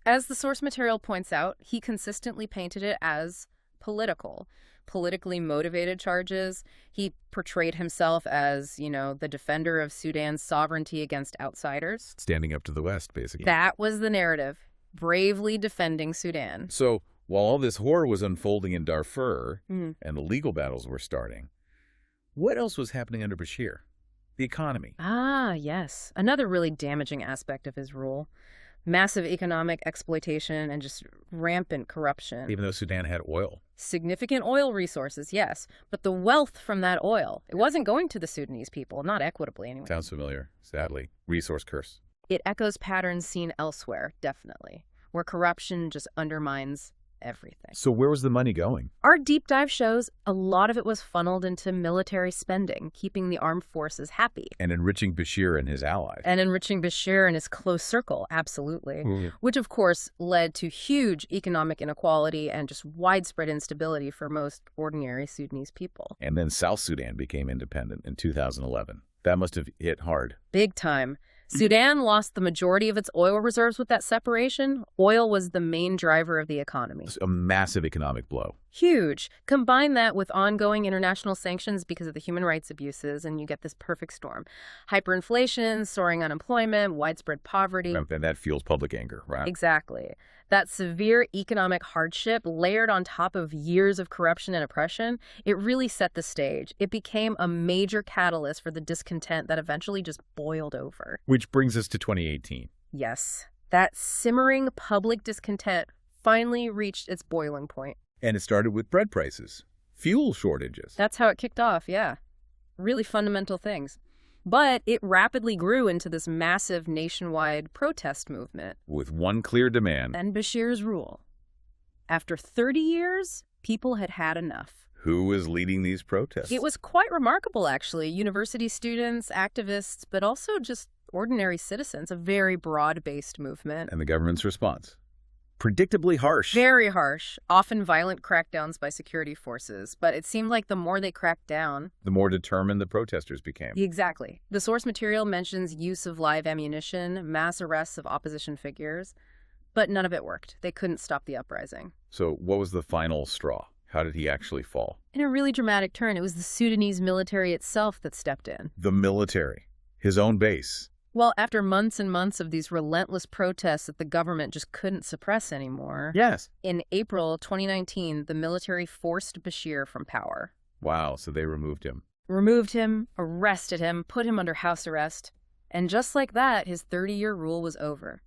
As the source material points out, he consistently painted it as politically motivated charges. He portrayed himself as, the defender of Sudan's sovereignty against outsiders. Standing up to the West, basically. That was the narrative. Bravely defending Sudan. So while all this horror was unfolding in Darfur and the legal battles were starting, what else was happening under Bashir? The economy. Ah, yes. Another really damaging aspect of his rule. Massive economic exploitation and just rampant corruption. Even though Sudan had oil. Significant oil resources, yes. But the wealth from that oil, it wasn't going to the Sudanese people, not equitably anyway. Sounds familiar, sadly. Resource curse. It echoes patterns seen elsewhere, definitely, where corruption just undermines everything. So where was the money going? Our deep dive shows a lot of it was funneled into military spending, keeping the armed forces happy. And enriching Bashir and his allies. And enriching Bashir and his close circle, absolutely. Which, of course, led to huge economic inequality and just widespread instability for most ordinary Sudanese people. And then South Sudan became independent in 2011. That must have hit hard. Big time. Sudan lost the majority of its oil reserves with that separation. Oil was the main driver of the economy. It's a massive economic blow. Huge. Combine that with ongoing international sanctions because of the human rights abuses, and you get this perfect storm. Hyperinflation, soaring unemployment, widespread poverty. And that fuels public anger, right? Exactly. That severe economic hardship layered on top of years of corruption and oppression, it really set the stage. It became a major catalyst for the discontent that eventually just boiled over. Which brings us to 2018. Yes. That simmering public discontent finally reached its boiling point. And it started with bread prices, fuel shortages. That's how it kicked off, yeah. Really fundamental things. But it rapidly grew into this massive nationwide protest movement. With one clear demand. And Bashir's rule. After 30 years, people had had enough. Who was leading these protests? It was quite remarkable, actually. University students, activists, but also just ordinary citizens. A very broad-based movement. And the government's response? Predictably harsh. Very harsh. Often violent crackdowns by security forces. But it seemed like the more they cracked down, the more determined the protesters became. Exactly. The source material mentions use of live ammunition, mass arrests of opposition figures, but none of it worked. They couldn't stop the uprising. So what was the final straw? How did he actually fall? In a really dramatic turn, it was the Sudanese military itself that stepped in. The military. His own base. Well, after months and months of these relentless protests that the government just couldn't suppress anymore. Yes. In April 2019, the military forced Bashir from power. Wow, so they removed him. Removed him, arrested him, put him under house arrest. And just like that, his 30-year rule was over.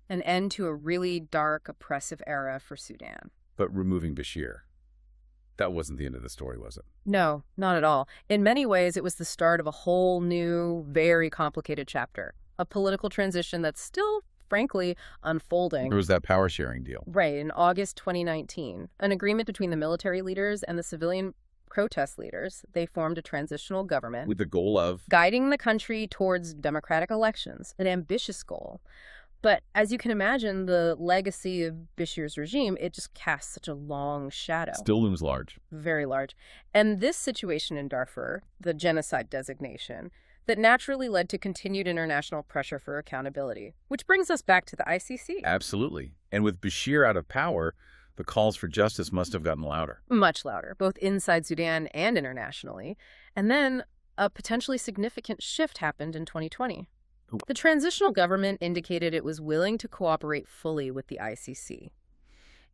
An end to a really dark, oppressive era for Sudan. But removing Bashir, that wasn't the end of the story, was it? No, not at all. In many ways, it was the start of a whole new, very complicated chapter. A political transition that's still, frankly, unfolding. There was that power-sharing deal. Right, in August 2019. An agreement between the military leaders and the civilian protest leaders. They formed a transitional government. With the goal of? Guiding the country towards democratic elections. An ambitious goal. But as you can imagine, the legacy of Bashir's regime, it just casts such a long shadow. Still looms large. Very large. And this situation in Darfur, the genocide designation, that naturally led to continued international pressure for accountability. Which brings us back to the ICC. Absolutely. And with Bashir out of power, the calls for justice must have gotten louder. Much louder, both inside Sudan and internationally. And then a potentially significant shift happened in 2020. The transitional government indicated it was willing to cooperate fully with the ICC,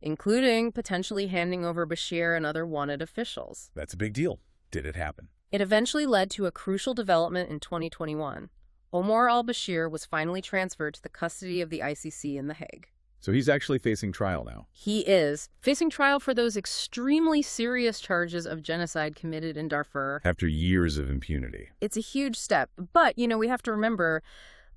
including potentially handing over Bashir and other wanted officials. That's a big deal. Did it happen? It eventually led to a crucial development in 2021. Omar al-Bashir was finally transferred to the custody of the ICC in The Hague. So he's actually facing trial now. He is facing trial for those extremely serious charges of genocide committed in Darfur. After years of impunity. It's a huge step. But, we have to remember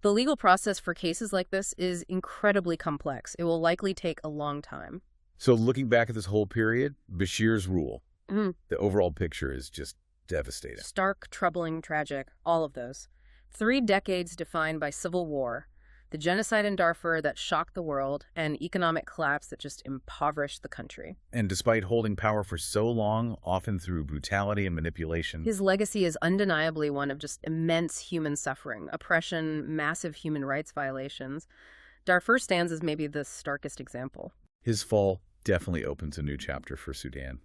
the legal process for cases like this is incredibly complex. It will likely take a long time. So looking back at this whole period, Bashir's rule, the overall picture is just devastating. Stark, troubling, tragic, all of those. 3 decades defined by civil war, The genocide in Darfur that shocked the world, and economic collapse that just impoverished the country. And despite holding power for so long, often through brutality and manipulation, his legacy is undeniably one of just immense human suffering, oppression, massive human rights violations. Darfur stands as maybe the starkest example. His fall definitely opens a new chapter for Sudan,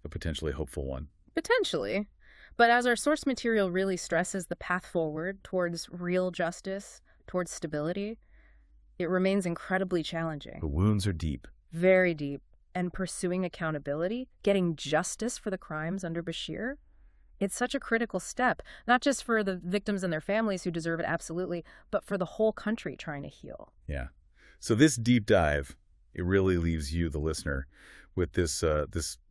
a potentially hopeful one. Potentially. But as our source material really stresses the path forward towards real justice, towards stability, it remains incredibly challenging. The wounds are deep. Very deep. And pursuing accountability, getting justice for the crimes under Bashir, it's such a critical step, not just for the victims and their families who deserve it absolutely, but for the whole country trying to heal. Yeah. So this deep dive, it really leaves you, the listener, with this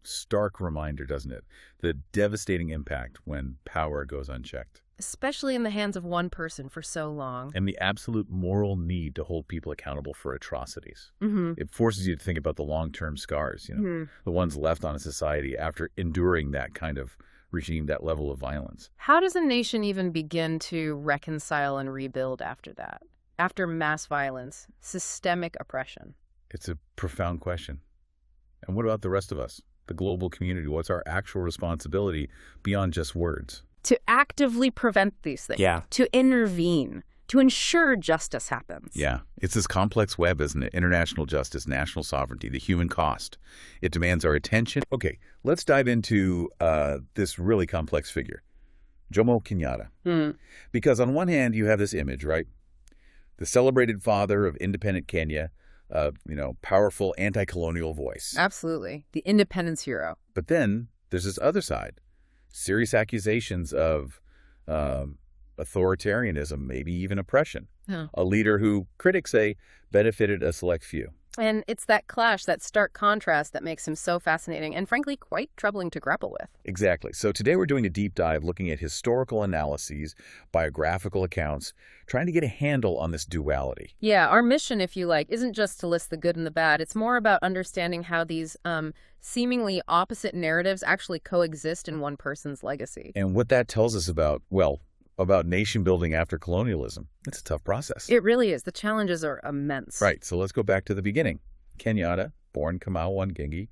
stark reminder, doesn't it? The devastating impact when power goes unchecked. Especially in the hands of one person for so long. And the absolute moral need to hold people accountable for atrocities. Mm-hmm. It forces you to think about the long-term scars, the ones left on a society after enduring that kind of regime, that level of violence. How does a nation even begin to reconcile and rebuild after that? After mass violence, systemic oppression? It's a profound question. And what about the rest of us, the global community? What's our actual responsibility beyond just words? To actively prevent these things. Yeah. To intervene. To ensure justice happens. Yeah. It's this complex web, isn't it? International justice, national sovereignty, the human cost. It demands our attention. Okay, let's dive into this really complex figure, Jomo Kenyatta. Because on one hand, you have this image, right? The celebrated father of independent Kenya, powerful anti-colonial voice. Absolutely. The independence hero. But then there's this other side. Serious accusations of authoritarianism, maybe even oppression. A leader who critics say benefited a select few. And it's that clash, that stark contrast that makes him so fascinating and frankly quite troubling to grapple with. Exactly. So today we're doing a deep dive looking at historical analyses, biographical accounts, trying to get a handle on this duality. Yeah, our mission, if you like, isn't just to list the good and the bad. It's more about understanding how these seemingly opposite narratives actually coexist in one person's legacy. And what that tells us about nation building after colonialism. It's a tough process. It really is. The challenges are immense. Right. So let's go back to the beginning. Kenyatta, born Kamau Wangengi,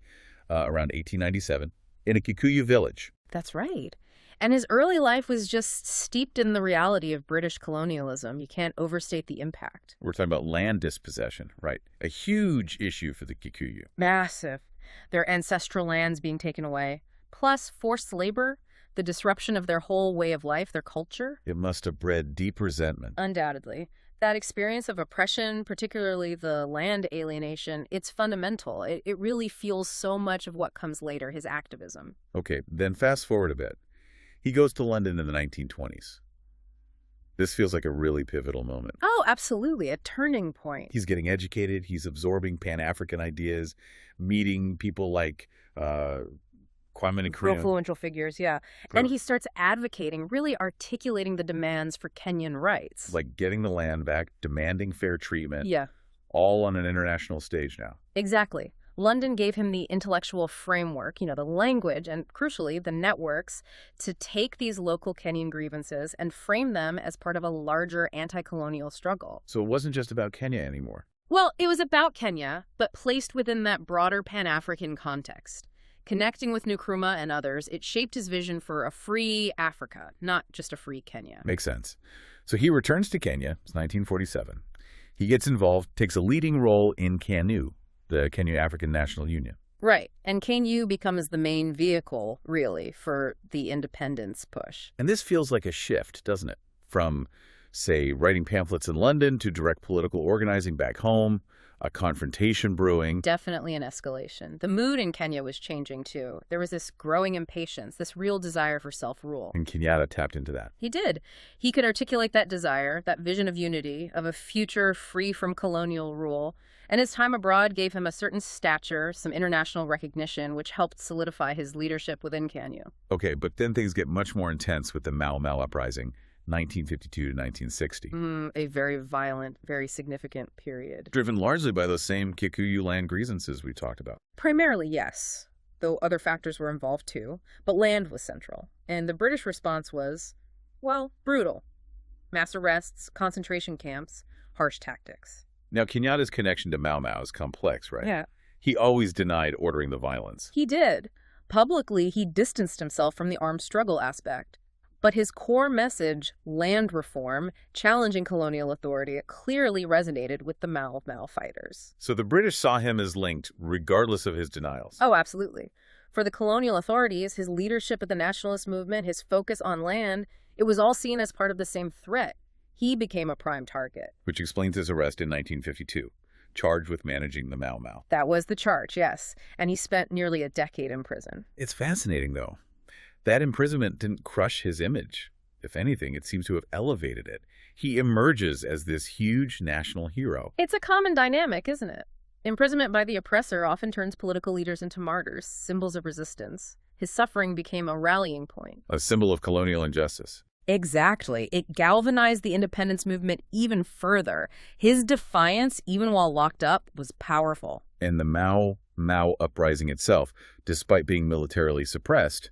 around 1897, in a Kikuyu village. That's right. And his early life was just steeped in the reality of British colonialism. You can't overstate the impact. We're talking about land dispossession, right? A huge issue for the Kikuyu. Massive. Their ancestral lands being taken away. Plus forced labor. The disruption of their whole way of life, their culture. It must have bred deep resentment. Undoubtedly. That experience of oppression, particularly the land alienation, it's fundamental. It really fuels so much of what comes later, his activism. Okay, then fast forward a bit. He goes to London in the 1920s. This feels like a really pivotal moment. Oh, absolutely. A turning point. He's getting educated. He's absorbing Pan-African ideas, meeting people like Kwame Nkrumah. Influential figures, yeah. And he starts advocating, really articulating the demands for Kenyan rights. Like getting the land back, demanding fair treatment. Yeah. All on an international stage now. Exactly. London gave him the intellectual framework, the language, and crucially, the networks to take these local Kenyan grievances and frame them as part of a larger anti-colonial struggle. So it wasn't just about Kenya anymore. Well, it was about Kenya, but placed within that broader Pan-African context. Connecting with Nkrumah and others, it shaped his vision for a free Africa, not just a free Kenya. Makes sense. So he returns to Kenya. It's 1947. He gets involved, takes a leading role in KANU, the Kenya African National Union. Right. And KANU becomes the main vehicle, really, for the independence push. And this feels like a shift, doesn't it? From, say, writing pamphlets in London to direct political organizing back home, a confrontation brewing. Definitely an escalation. The mood in Kenya was changing, too. There was this growing impatience, this real desire for self-rule. And Kenyatta tapped into that. He did. He could articulate that desire, that vision of unity, of a future free from colonial rule. And his time abroad gave him a certain stature, some international recognition, which helped solidify his leadership within KANU. Okay, but then things get much more intense with the Mau Mau uprising. 1952 to 1960. A very violent, very significant period. Driven largely by those same Kikuyu land grievances we talked about. Primarily, yes, though other factors were involved too. But land was central. And the British response was, well, brutal. Mass arrests, concentration camps, harsh tactics. Now, Kenyatta's connection to Mau Mau is complex, right? Yeah. He always denied ordering the violence. He did. Publicly, he distanced himself from the armed struggle aspect. But his core message, land reform, challenging colonial authority, clearly resonated with the Mau Mau fighters. So the British saw him as linked, regardless of his denials. Oh, absolutely. For the colonial authorities, his leadership of the nationalist movement, his focus on land, it was all seen as part of the same threat. He became a prime target. Which explains his arrest in 1952, charged with managing the Mau Mau. That was the charge, yes. And he spent nearly a decade in prison. It's fascinating, though. That imprisonment didn't crush his image. If anything, it seems to have elevated it. He emerges as this huge national hero. It's a common dynamic, isn't it? Imprisonment by the oppressor often turns political leaders into martyrs, symbols of resistance. His suffering became a rallying point. A symbol of colonial injustice. Exactly. It galvanized the independence movement even further. His defiance, even while locked up, was powerful. And the Mau Mau uprising itself, despite being militarily suppressed,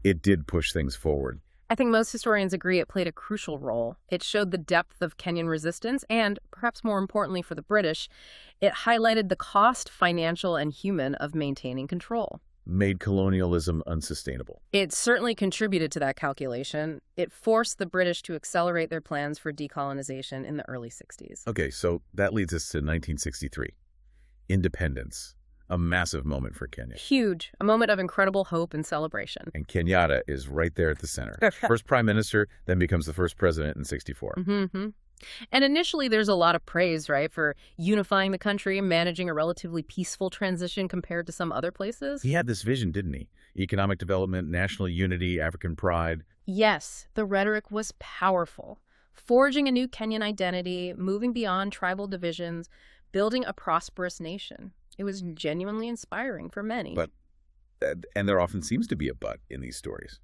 it did push things forward. I think most historians agree it played a crucial role. It showed the depth of Kenyan resistance and, perhaps more importantly for the British, it highlighted the cost, financial and human, of maintaining control. Made colonialism unsustainable. It certainly contributed to that calculation. It forced the British to accelerate their plans for decolonization in the early 60s. Okay, so that leads us to 1963. Independence. A massive moment for Kenya. Huge. A moment of incredible hope and celebration. And Kenyatta is right there at the center. First prime minister, then becomes the first president in 64. Mm-hmm. And initially, there's a lot of praise, right, for unifying the country, managing a relatively peaceful transition compared to some other places. He had this vision, didn't he? Economic development, national unity, African pride. Yes, the rhetoric was powerful. Forging a new Kenyan identity, moving beyond tribal divisions, building a prosperous nation. It was genuinely inspiring for many. But, and there often seems to be a but in these stories.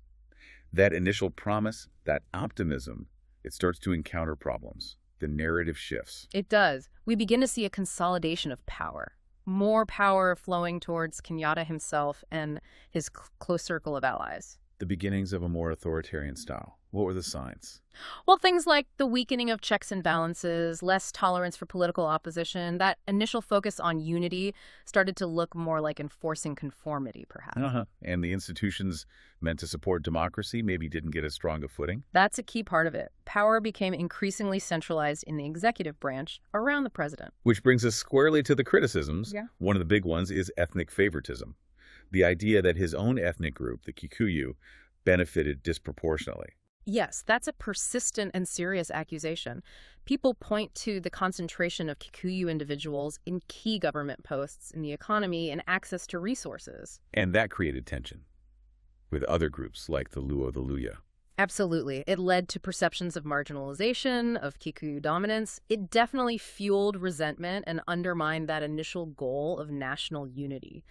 That initial promise, that optimism, it starts to encounter problems. The narrative shifts. It does. We begin to see a consolidation of power. More power flowing towards Kenyatta himself and his close circle of allies. The beginnings of a more authoritarian style. What were the signs? Well, things like the weakening of checks and balances, less tolerance for political opposition, that initial focus on unity started to look more like enforcing conformity, perhaps. And the institutions meant to support democracy maybe didn't get as strong a footing? That's a key part of it. Power became increasingly centralized in the executive branch around the president. Which brings us squarely to the criticisms. Yeah. One of the big ones is ethnic favoritism. The idea that his own ethnic group, the Kikuyu, benefited disproportionately. Yes, that's a persistent and serious accusation. People point to the concentration of Kikuyu individuals in key government posts in the economy and access to resources. And that created tension with other groups like the Luo, the Luya. Absolutely. It led to perceptions of marginalization, of Kikuyu dominance. It definitely fueled resentment and undermined that initial goal of national unity.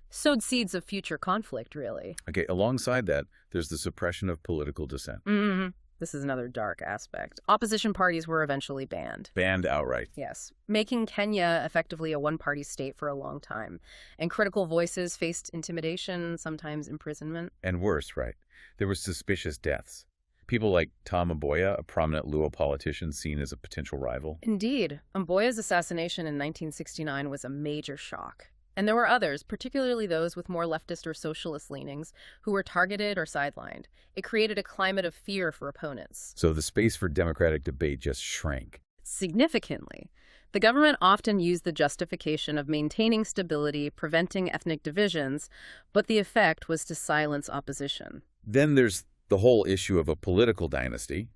Sowed seeds of future conflict, really. Okay, alongside that, there's the suppression of political dissent. Mm-hmm. This is another dark aspect. Opposition parties were eventually banned. Banned outright. Yes, making Kenya effectively a one-party state for a long time. And critical voices faced intimidation, sometimes imprisonment. And worse, right? There were suspicious deaths. People like Tom Mboya, a prominent Luo politician seen as a potential rival. Indeed. Mboya's assassination in 1969 was a major shock. And there were others, particularly those with more leftist or socialist leanings, who were targeted or sidelined. It created a climate of fear for opponents. So the space for democratic debate just shrank. Significantly. The government often used the justification of maintaining stability, preventing ethnic divisions, but the effect was to silence opposition. Then there's the whole issue of a political dynasty.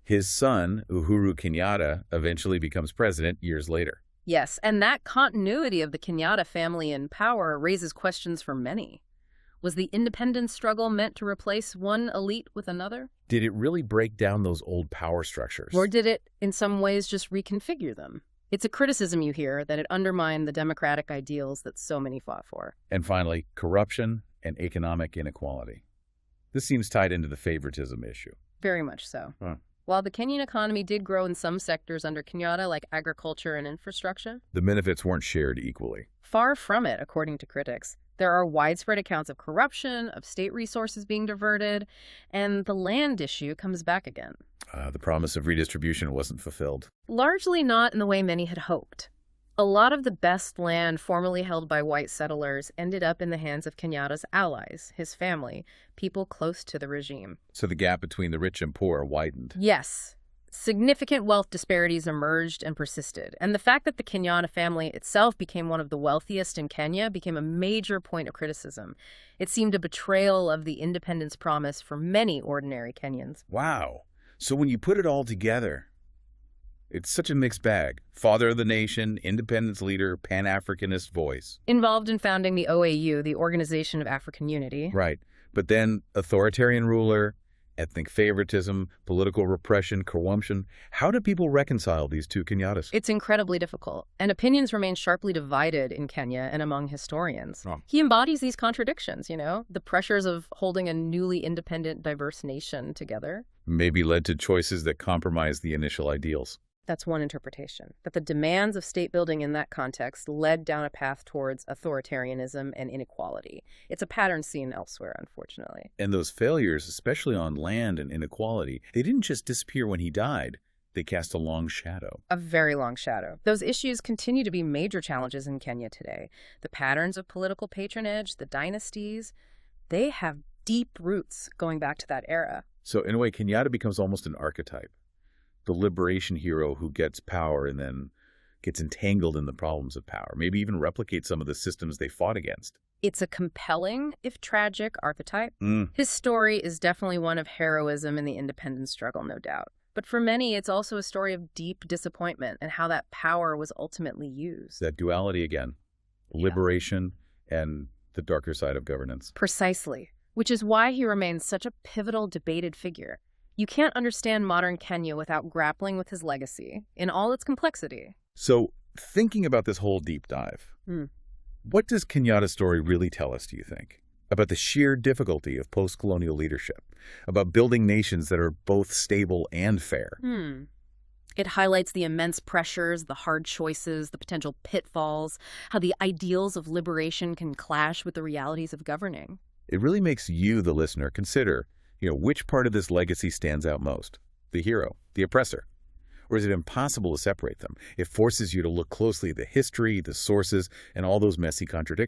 His son, Uhuru Kenyatta, eventually becomes president years later. Yes, and that continuity of the Kenyatta family in power raises questions for many. Was the independence struggle meant to replace one elite with another? Did it really break down those old power structures? Or did it, in some ways, just reconfigure them? It's a criticism you hear that it undermined the democratic ideals that so many fought for. And finally, corruption and economic inequality. This seems tied into the favoritism issue. Very much so. Huh. While the Kenyan economy did grow in some sectors under Kenyatta, like agriculture and infrastructure, the benefits weren't shared equally. Far from it, according to critics. There are widespread accounts of corruption, of state resources being diverted, and the land issue comes back again. The promise of redistribution wasn't fulfilled. Largely not in the way many had hoped. A lot of the best land formerly held by white settlers ended up in the hands of Kenyatta's allies, his family, people close to the regime. So the gap between the rich and poor widened. Yes. Significant wealth disparities emerged and persisted, and the fact that the Kenyatta family itself became one of the wealthiest in Kenya became a major point of criticism. It seemed a betrayal of the independence promise for many ordinary Kenyans. Wow. So when you put it all together, it's such a mixed bag. Father of the nation, independence leader, Pan-Africanist voice. Involved in founding the OAU, the Organization of African Unity. Right. But then authoritarian ruler, ethnic favoritism, political repression, corruption. How do people reconcile these two Kenyatas? It's incredibly difficult, and opinions remain sharply divided in Kenya and among historians. Oh. He embodies these contradictions, the pressures of holding a newly independent, diverse nation together. Maybe led to choices that compromise the initial ideals. That's one interpretation, that the demands of state building in that context led down a path towards authoritarianism and inequality. It's a pattern seen elsewhere, unfortunately. And those failures, especially on land and inequality, they didn't just disappear when he died. They cast a long shadow. A very long shadow. Those issues continue to be major challenges in Kenya today. The patterns of political patronage, the dynasties, they have deep roots going back to that era. So in a way, Kenyatta becomes almost an archetype. The liberation hero who gets power and then gets entangled in the problems of power, maybe even replicate some of the systems they fought against. It's a compelling, if tragic, archetype. His story is definitely one of heroism in the independence struggle, no doubt. But for many, it's also a story of deep disappointment and how that power was ultimately used. That duality again, liberation and the darker side of governance. Precisely, which is why he remains such a pivotal, debated figure. You can't understand modern Kenya without grappling with his legacy in all its complexity. So, thinking about this whole deep dive, what does Kenyatta's story really tell us, do you think? About the sheer difficulty of post-colonial leadership, about building nations that are both stable and fair. It highlights the immense pressures, the hard choices, the potential pitfalls, how the ideals of liberation can clash with the realities of governing. It really makes you, the listener, consider which part of this legacy stands out most? The hero, the oppressor? Or is it impossible to separate them? It forces you to look closely at the history, the sources, and all those messy contradictions.